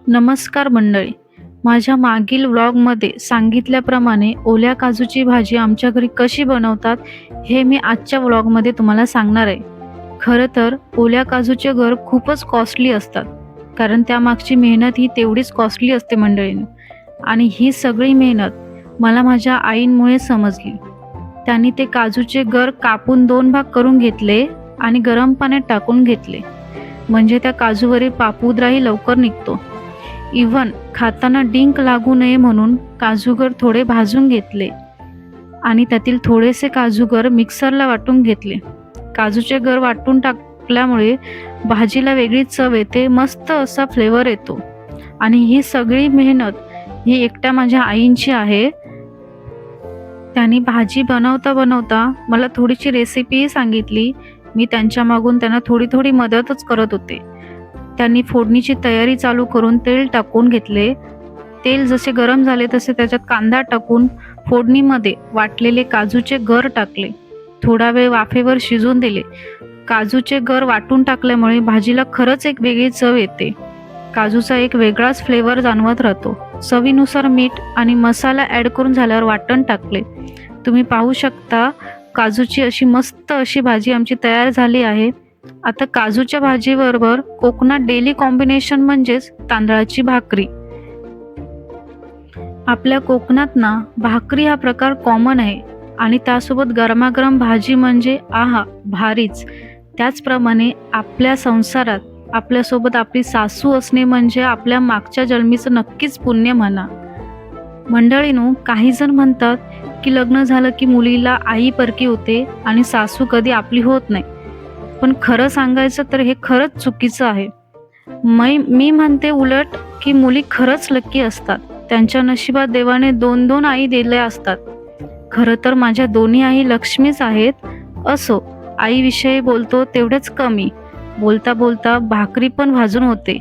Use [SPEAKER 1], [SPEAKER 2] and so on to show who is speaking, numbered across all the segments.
[SPEAKER 1] नमस्कार मंडळी. माझ्या मागील व्लॉगमध्ये सांगितल्याप्रमाणे ओल्या काजूची भाजी आमच्या घरी कशी बनवतात, हे मी आजच्या व्लॉगमध्ये तुम्हाला सांगणार आहे. खरं तर ओल्या काजूचे गर खूपच कॉस्टली असतात, कारण त्यामागची मेहनत ही तेवढीच कॉस्टली असते मंडळींनो. आणि ही सगळी मेहनत मला माझ्या आईंमुळे समजली. त्यांनी ते काजूचे गर कापून 2 भाग करून घेतले आणि गरम पाण्यात टाकून घेतले. म्हणजे त्या काजूवरील पापुद्राही लवकर निघतो. इव्हन खाताना डिंक लागू नये म्हणून काजूगर थोडे भाजून घेतले आणि त्यातील थोडेसे काजूगर मिक्सरला वाटून घेतले. काजूचे गर वाटून टाकल्यामुळे भाजीला वेगळी चव येते, मस्त असा फ्लेवर येतो. आणि ही सगळी मेहनत ही एकट्या माझ्या आईंची आहे. त्यांनी भाजी बनवता बनवता मला थोडीशी रेसिपीही सांगितली. मी त्यांच्या मागून त्यांना थोडी थोडी मदतच करत होते. त्यांनी फोडणीची तयारी चालू करून तेल टाकून घेतले. तेल जसे गरम झाले तसे त्याच्यात कांदा टाकून फोडणीमध्ये वाटलेले काजूचे गर टाकले. थोडा वेळ वाफेवर शिजून दिले. काजूचे गर वाटून टाकल्यामुळे भाजीला खरंच एक वेगळी चव येते. काजूचा एक वेगळाच फ्लेवर जाणवत राहतो. चवीनुसार मीठ आणि मसाला ॲड करून झाल्यावर वाटण टाकले. तुम्ही पाहू शकता काजूची अशी मस्त अशी भाजी आमची तयार झाली आहे. आता काजूच्या भाजीबरोबर कोकणात डेली कॉम्बिनेशन म्हणजेच तांदळाची भाकरी. आपल्या कोकणात ना भाकरी हा प्रकार कॉमन आहे आणि त्यासोबत गरमागरम भाजी म्हणजे आहा भारीच. त्याचप्रमाणे आपल्या संसारात आपल्यासोबत आपली सासू असणे म्हणजे आपल्या मागच्या जन्मीचं नक्कीच पुण्य म्हणा. मंडळीनो, काही जण म्हणतात की लग्न झालं की मुलीला आई परकी होते आणि सासू कधी आपली होत नाही. पण खरं सांगायचं तर हे खरंच चुकीचं आहे. मी म्हणते उलट की मुली खरंच लक्की असतात. त्यांच्या नशिबात देवाने 2-2 आई दिल्या असतात. खरं तर माझ्या दोन्ही आई लक्ष्मीच आहेत. असो, आईविषयी बोलतो तेवढेच कमी. बोलता बोलता भाकरी पण भाजून होते.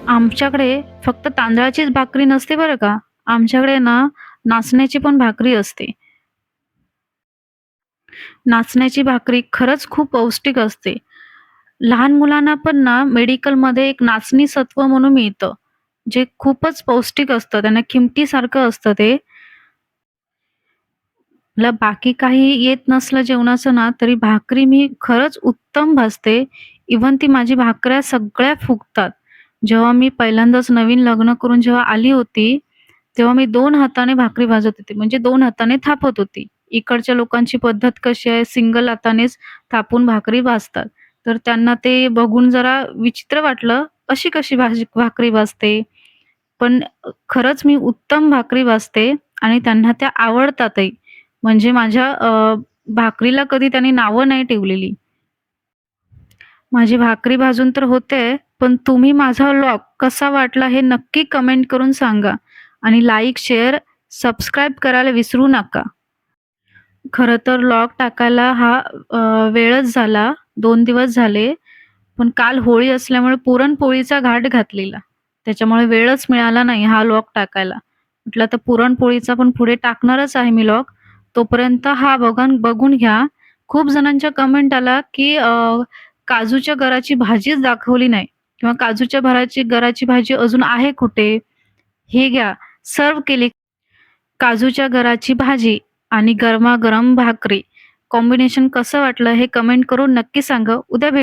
[SPEAKER 1] आमच्याकडे फक्त तांदळाचीच भाकरी नसते बरं का. आमच्याकडे ना नाचण्याची पण भाकरी असते. नाचण्याची भाकरी खरंच खूप पौष्टिक असते. लहान मुलांना पण ना मेडिकलमध्ये एक नाचणी सत्व म्हणून मिळतं, जे खूपच पौष्टिक असतं. त्यांना खिमटीसारखं असतं ते. मला बाकी काही येत नसलं जेवणाचं ना, तरी भाकरी मी खरंच उत्तम भाजते. इव्हन ती माझी भाकऱ्या सगळ्या फुगतात. जेव्हा मी पहिल्यांदाच नवीन लग्न करून जेव्हा आली होती, तेव्हा मी 2 हाताने भाकरी भाजत होते. म्हणजे 2 हाताने थापत होती. इकडच्या लोकांची पद्धत कशी आहे, सिंगल हातानेच थापून भाकरी भाजतात. तर त्यांना ते बघून जरा विचित्र वाटलं, अशी कशी भाकरी भाजते? पण खरंच मी उत्तम भाकरी भाजते आणि त्यांना त्या आवडतातही. म्हणजे माझ्या भाकरीला कधी त्यांनी नावं नाही ठेवलेली. माझी भाकरी भाजून तर होते, पण तुम्ही माझा व्लॉग कसा वाटला हे नक्की कमेंट करून सांगा आणि लाईक, शेअर, सबस्क्राईब करायला विसरू नका. खरं तर व्लॉग टाकायला हा वेळच झाला. 2 दिवस झाले. पण काल होळी असल्यामुळे पुरणपोळीचा घाट घातलेला. त्याच्यामुळे वेळच मिळाला नाही हा व्लॉग टाकायला. म्हटलं आता पुरणपोळीचा पण पुढे टाकणारच आहे मी व्लॉग. तोपर्यंत हा बघून घ्या. खूप जणांच्या कमेंट आला, की काजूच्या गराची भाजीच दाखवली नाही किंवा काजूच्या गराची भाजी अजून आहे कुठे? हे घ्या, सर्व्ह केली. काजूच्या गराची भाजी आणि गरमागरम भाकरी. कॉम्बिनेशन कसं वाटलं हे कमेंट करून नक्की सांगा. उद्या